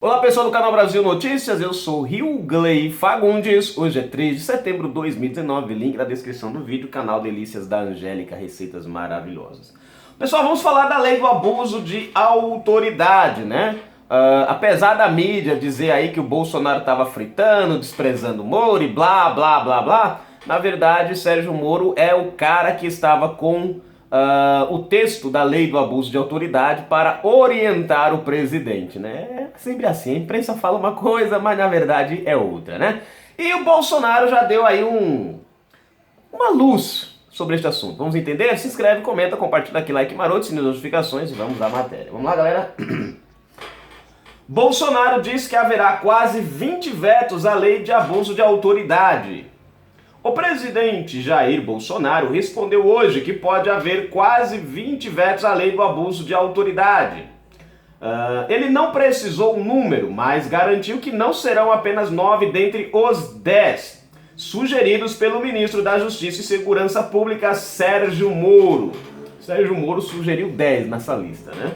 Olá pessoal do canal Brasil Notícias, eu sou Rilgley Fagundes. Hoje é 3 de setembro de 2019, link na descrição do vídeo, canal Delícias da Angélica, receitas maravilhosas. Pessoal, vamos falar da lei do abuso de autoridade, né? Apesar da mídia dizer aí que o Bolsonaro estava fritando, desprezando o Moro e blá blá blá blá, na verdade Sérgio Moro é o cara que estava com o texto da lei do abuso de autoridade para orientar o presidente, né? É sempre assim, a imprensa fala uma coisa, mas na verdade é outra, né? E o Bolsonaro já deu aí uma luz sobre este assunto. Vamos entender? Se inscreve, comenta, compartilha aqui, like maroto, sininho de notificações e vamos à matéria. Vamos lá, galera? Bolsonaro diz que haverá quase 20 vetos à lei de abuso de autoridade. O presidente Jair Bolsonaro respondeu hoje que pode haver quase 20 vetos à lei do abuso de autoridade. Ele não precisou um número, mas garantiu que não serão apenas 9 dentre os 10 sugeridos pelo ministro da Justiça e Segurança Pública, Sérgio Moro. Sérgio Moro sugeriu 10 nessa lista, né?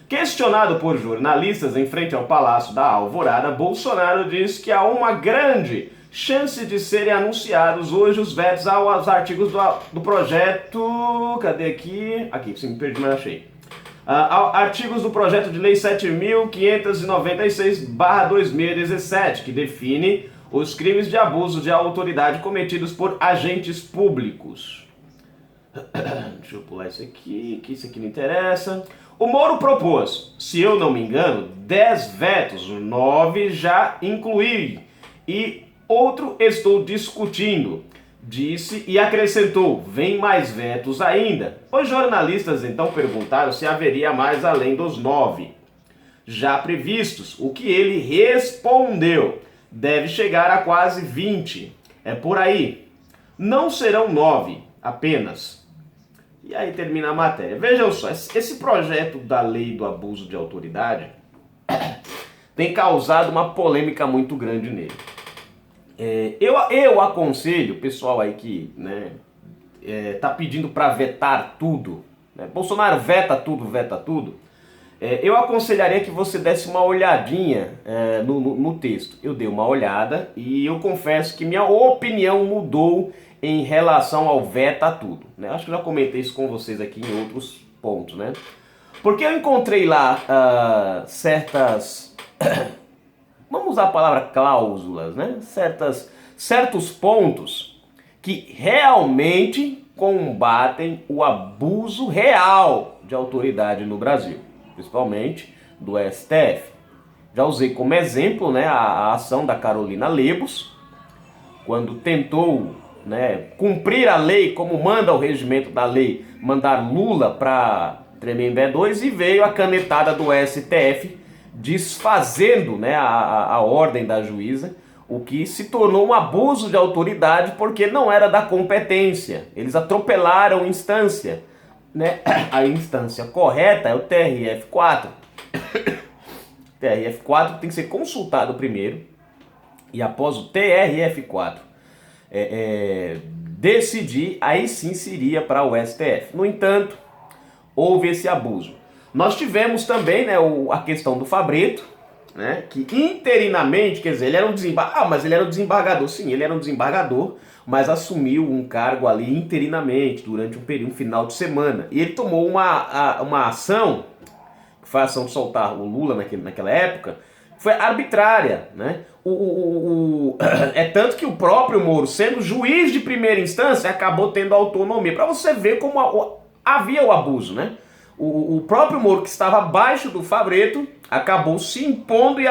Questionado por jornalistas em frente ao Palácio da Alvorada, Bolsonaro diz que há uma grande chance de serem anunciados hoje os vetos aos artigos do projeto... Cadê aqui? Aqui, sim, me perdi, mas achei. Artigos do projeto de lei 7.596/2017, que define os crimes de abuso de autoridade cometidos por agentes públicos. Deixa eu pular isso aqui, que isso aqui não interessa. O Moro propôs, se eu não me engano, 10 vetos, 9 já incluí, e outro estou discutindo, disse e acrescentou, vem mais vetos ainda. Os jornalistas então perguntaram se haveria mais além dos 9 já previstos, o que ele respondeu, deve chegar a quase 20, é por aí, não serão 9 apenas. E aí termina a matéria. Vejam só, esse projeto da lei do abuso de autoridade tem causado uma polêmica muito grande nele. Eu aconselho o pessoal aí que tá pedindo para vetar tudo, né? Bolsonaro veta tudo. Eu aconselharia que você desse uma olhadinha no texto. Eu dei uma olhada e eu confesso que minha opinião mudou em relação ao veta tudo, né? Acho que eu já comentei isso com vocês aqui em outros pontos, né? Porque eu encontrei lá certas... Vamos usar a palavra cláusulas, né? Certos pontos que realmente combatem o abuso real de autoridade no Brasil, principalmente do STF. Já usei como exemplo, né, a ação da Carolina Lebos, quando tentou, né, cumprir a lei como manda o regimento da lei, mandar Lula para Tremembé 2, e veio a canetada do STF desfazendo, né, a ordem da juíza, o que se tornou um abuso de autoridade porque não era da competência. Eles atropelaram a instância, né? A instância correta é o TRF4. O TRF4 tem que ser consultado primeiro e após o TRF4 decidir, aí sim seria para o STF. No entanto, houve esse abuso. Nós tivemos também, né, a questão do Fabretto, né, que interinamente, quer dizer, ele era um desembargador. Mas ele era um desembargador. Sim, ele era um desembargador, mas assumiu um cargo ali interinamente, durante um período, um final de semana. E ele tomou uma ação, que foi a ação de soltar o Lula naquela época, foi arbitrária, né? É tanto que o próprio Moro, sendo juiz de primeira instância, acabou tendo autonomia. Para você ver como havia o abuso, né? O próprio Moro, que estava abaixo do Fabretto, acabou se impondo e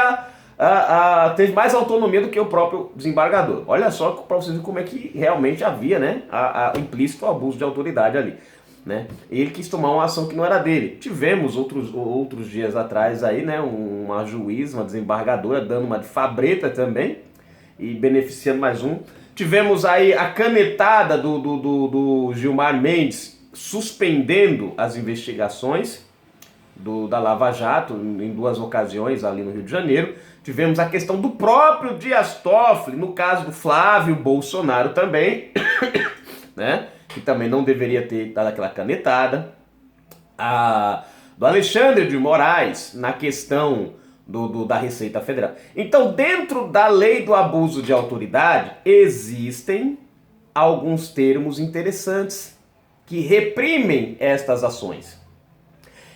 teve mais autonomia do que o próprio desembargador. Olha só para vocês verem como é que realmente havia, né, implícito abuso de autoridade ali, né? Ele quis tomar uma ação que não era dele. Tivemos outros dias atrás aí, né, uma juíza, uma desembargadora dando uma de Fabreta também e beneficiando mais um. Tivemos aí a canetada do Gilmar Mendes suspendendo as investigações da Lava Jato em 2 ocasiões ali no Rio de Janeiro. Tivemos a questão do próprio Dias Toffoli, no caso do Flávio Bolsonaro também, né, que também não deveria ter dado aquela canetada. Do Alexandre de Moraes, na questão da Receita Federal. Então, dentro da lei do abuso de autoridade, existem alguns termos interessantes que reprimem estas ações.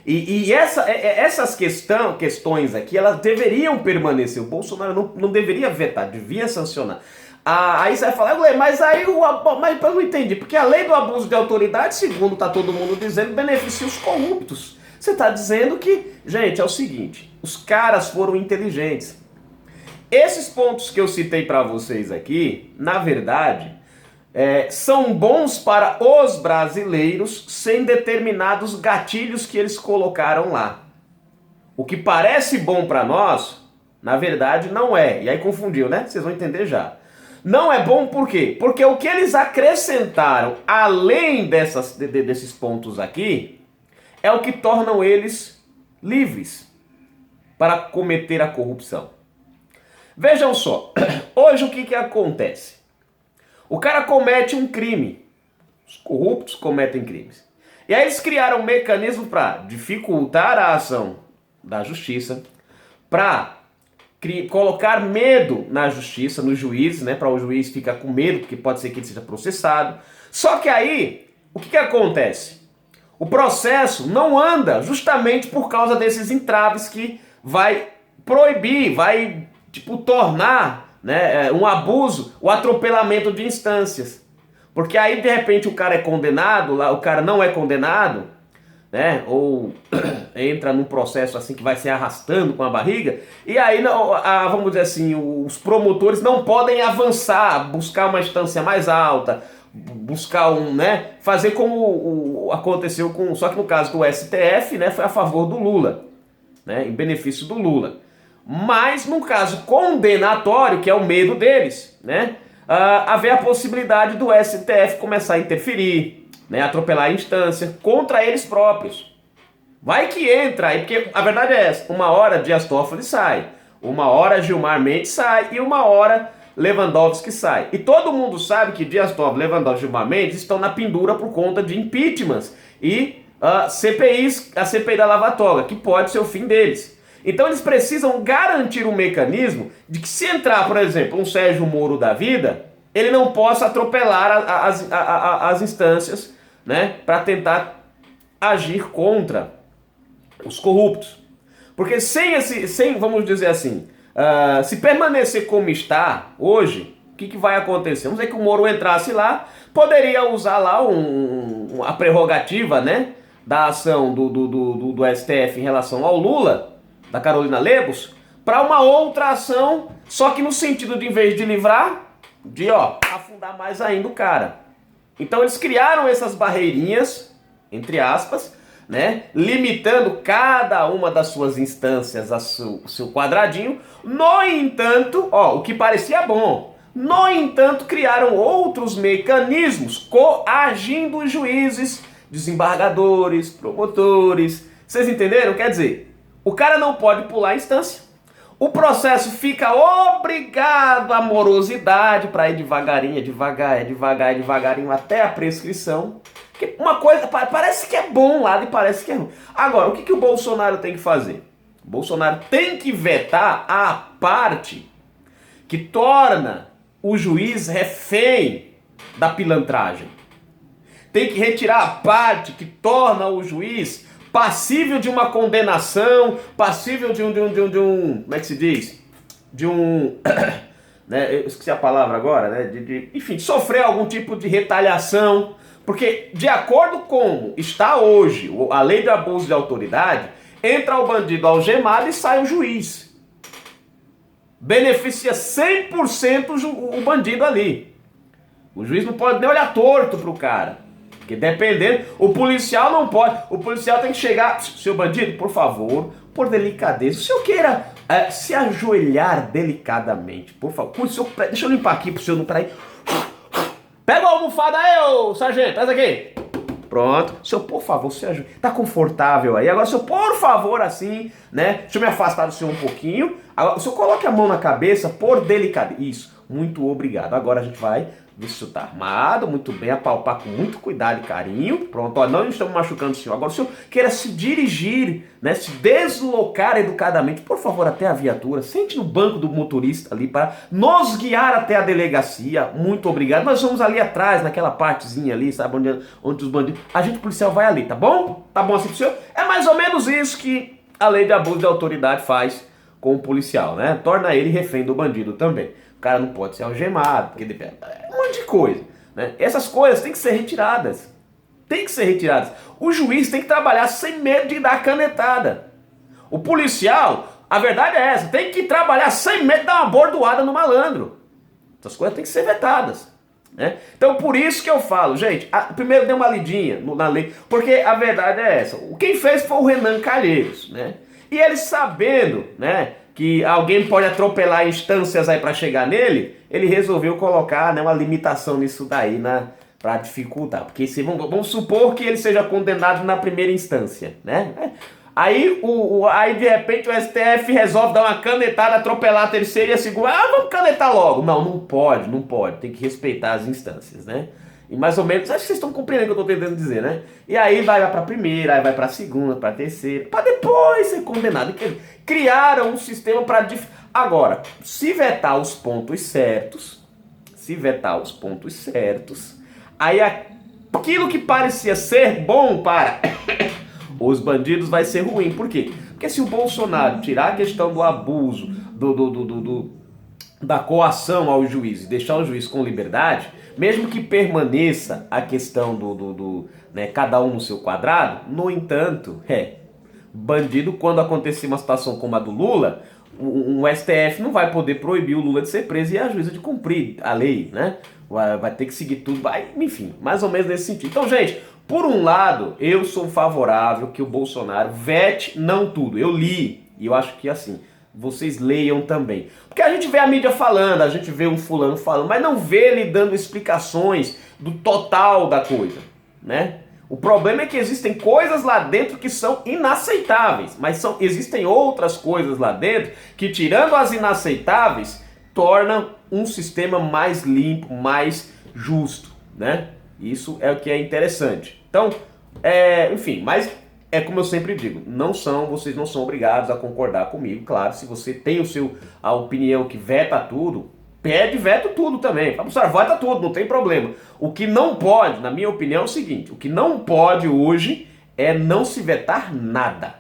E essas questões aqui, elas deveriam permanecer. O Bolsonaro não deveria vetar, devia sancionar. Aí você vai falar, mas mas eu não entendi, porque a lei do abuso de autoridade, segundo está todo mundo dizendo, beneficia os corruptos. Você está dizendo que, gente, é o seguinte, os caras foram inteligentes. Esses pontos que eu citei para vocês aqui, na verdade, são bons para os brasileiros sem determinados gatilhos que eles colocaram lá. O que parece bom para nós, na verdade, não é. E aí confundiu, né? Vocês vão entender já. Não é bom por quê? Porque o que eles acrescentaram, além desses pontos aqui, é o que tornam eles livres para cometer a corrupção. Vejam só, hoje o que acontece? O cara comete um crime, os corruptos cometem crimes. E aí eles criaram um mecanismo para dificultar a ação da justiça, para colocar medo na justiça, nos juízes, né, para o juiz ficar com medo, porque pode ser que ele seja processado. Só que aí, o que acontece? O processo não anda justamente por causa desses entraves que vai proibir, vai tornar, né, um abuso, o atropelamento de instâncias. Porque aí, de repente, o cara é condenado, o cara não é condenado, né, ou entra num processo assim que vai se arrastando com a barriga, e aí, vamos dizer assim, os promotores não podem avançar, buscar uma instância mais alta, buscar fazer como aconteceu só que no caso do STF, né, foi a favor do Lula, né, em benefício do Lula. Mas no caso condenatório, que é o medo deles, né, haver a possibilidade do STF começar a interferir, né, atropelar a instância contra eles próprios. Vai que entra aí, porque a verdade é essa, uma hora Dias Toffoli sai, uma hora Gilmar Mendes sai e uma hora Lewandowski sai. E todo mundo sabe que Dias Toffoli, Lewandowski e Gilmar Mendes estão na pendura por conta de impeachments e CPIs, a CPI da Lava Toga, que pode ser o fim deles. Então eles precisam garantir um mecanismo de que se entrar, por exemplo, um Sérgio Moro da vida, ele não possa atropelar as instâncias, né, para tentar agir contra os corruptos. Porque vamos dizer assim, se permanecer como está hoje, o que vai acontecer? Vamos dizer que o Moro entrasse lá, poderia usar lá a prerrogativa, né, da ação do STF em relação ao Lula, da Carolina Lebos, para uma outra ação, só que no sentido de, em vez de livrar, de afundar mais ainda o cara. Então eles criaram essas barreirinhas, entre aspas, né, limitando cada uma das suas instâncias a seu quadradinho. No entanto, o que parecia bom, no entanto criaram outros mecanismos coagindo os juízes, desembargadores, promotores. Vocês entenderam? Quer dizer, o cara não pode pular a instância. O processo fica obrigado à morosidade para ir devagarinho, devagarinho até a prescrição. Porque uma coisa parece que é bom lá e parece que é ruim. Agora, o que o Bolsonaro tem que fazer? O Bolsonaro tem que vetar a parte que torna o juiz refém da pilantragem. Tem que retirar a parte que torna o juiz passível de uma condenação, passível de um como é que se diz? Né, eu esqueci a palavra agora, né? Enfim, sofrer algum tipo de retaliação. Porque, de acordo com como está hoje a lei de abuso de autoridade, entra o bandido algemado e sai o juiz. Beneficia 100% o bandido ali. O juiz não pode nem olhar torto pro cara. Porque dependendo, o policial não pode. O policial tem que chegar, seu bandido, por favor, por delicadeza. O senhor queira se ajoelhar delicadamente, por favor. Deixa eu limpar aqui pro senhor não trair. Pega a almofada aí, ô sargento, traz aqui. Pronto. Senhor, por favor, se ajoelha. Tá confortável aí. Agora, senhor, por favor, assim, né? Deixa eu me afastar do senhor um pouquinho. Agora, o senhor coloque a mão na cabeça por delicadeza. Isso. Muito obrigado. Agora a gente vai ver se o senhor tá armado, muito bem, apalpar com muito cuidado e carinho. Pronto, ó, não estamos machucando o senhor. Agora, se o senhor queira se dirigir, né, se deslocar educadamente, por favor, até a viatura, sente no banco do motorista ali para nos guiar até a delegacia. Muito obrigado. Nós vamos ali atrás, naquela partezinha ali, sabe, onde os bandidos... A gente policial vai ali, tá bom? Tá bom assim pro senhor? É mais ou menos isso que a lei de abuso de autoridade faz com o policial, né? Torna ele refém do bandido também. O cara não pode ser algemado, porque depende... um monte de coisa, né? Essas coisas têm que ser retiradas. Tem que ser retiradas. O juiz tem que trabalhar sem medo de dar canetada. O policial, a verdade é essa, tem que trabalhar sem medo de dar uma bordoada no malandro. Essas coisas têm que ser vetadas, né? Então por isso que eu falo, gente, primeiro dê uma lidinha na lei, porque a verdade é essa. Quem fez foi o Renan Calheiros, né? E ele sabendo, né, que alguém pode atropelar instâncias aí para chegar nele, ele resolveu colocar, né, uma limitação nisso daí para dificultar. Porque se vamos supor que ele seja condenado na primeira instância, né? Aí, aí de repente o STF resolve dar uma canetada, atropelar a terceira e a segunda. Ah, vamos canetar logo. Não, não pode. Tem que respeitar as instâncias, né? E mais ou menos, acho que vocês estão compreendendo o que eu estou tentando dizer, né? E aí vai para a primeira, aí vai para a segunda, para a terceira, para depois ser condenado. Criaram um sistema para... Agora, se vetar os pontos certos, aí aquilo que parecia ser bom para os bandidos vai ser ruim. Por quê? Porque se o Bolsonaro tirar a questão do abuso, da coação ao juiz e deixar o juiz com liberdade, mesmo que permaneça a questão né, cada um no seu quadrado, no entanto, bandido, quando acontecer uma situação como a do Lula, o STF não vai poder proibir o Lula de ser preso e a juíza de cumprir a lei, né? Vai ter que seguir tudo, enfim, mais ou menos nesse sentido. Então, gente, por um lado, eu sou favorável que o Bolsonaro vete, não tudo. Eu li, e eu acho que assim, vocês leiam também. Porque a gente vê a mídia falando, a gente vê um fulano falando, mas não vê ele dando explicações do total da coisa, né? O problema é que existem coisas lá dentro que são inaceitáveis, mas existem outras coisas lá dentro que, tirando as inaceitáveis, tornam um sistema mais limpo, mais justo, né? Isso é o que é interessante. Então, enfim, mas é como eu sempre digo, vocês não são obrigados a concordar comigo. Claro, se você tem a opinião que veta tudo, pede veto tudo também. Fala, professor, vota tudo, não tem problema. O que não pode, na minha opinião, é o seguinte: o que não pode hoje é não se vetar nada.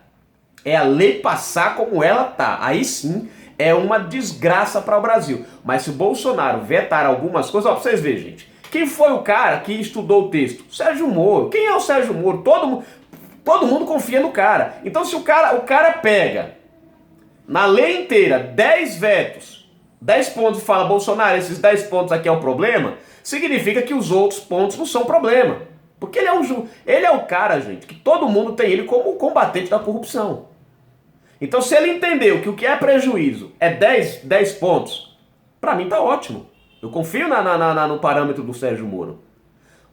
É a lei passar como ela tá. Aí sim é uma desgraça para o Brasil. Mas se o Bolsonaro vetar algumas coisas, ó, pra vocês verem, gente. Quem foi o cara que estudou o texto? Sérgio Moro. Quem é o Sérgio Moro? Todo mundo confia no cara. Então se o cara pega na lei inteira 10 vetos, 10 pontos e fala, Bolsonaro, esses 10 pontos aqui é o problema, significa que os outros pontos não são problema. Porque ele é o cara, gente, que todo mundo tem ele como combatente da corrupção. Então se ele entendeu que o que é prejuízo é 10 pontos, pra mim tá ótimo. Eu confio no parâmetro do Sérgio Moro.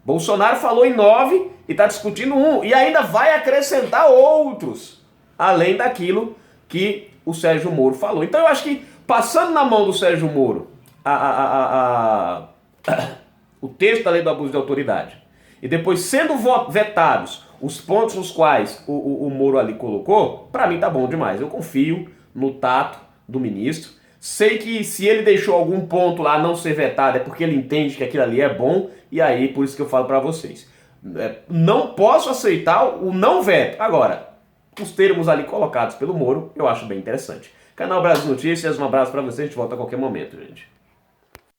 Bolsonaro falou em 9 e está discutindo 1. E ainda vai acrescentar outros, além daquilo que o Sérgio Moro falou. Então eu acho que, passando na mão do Sérgio Moro o texto da lei do abuso de autoridade, e depois sendo vetados os pontos nos quais o Moro ali colocou, para mim tá bom demais. Eu confio no tato do ministro. Sei que se ele deixou algum ponto lá não ser vetado é porque ele entende que aquilo ali é bom, e aí por isso que eu falo para vocês. Não posso aceitar o não veto. Agora, os termos ali colocados pelo Moro, eu acho bem interessante. Canal Brasil Notícias, um abraço para vocês, a gente volta a qualquer momento, gente.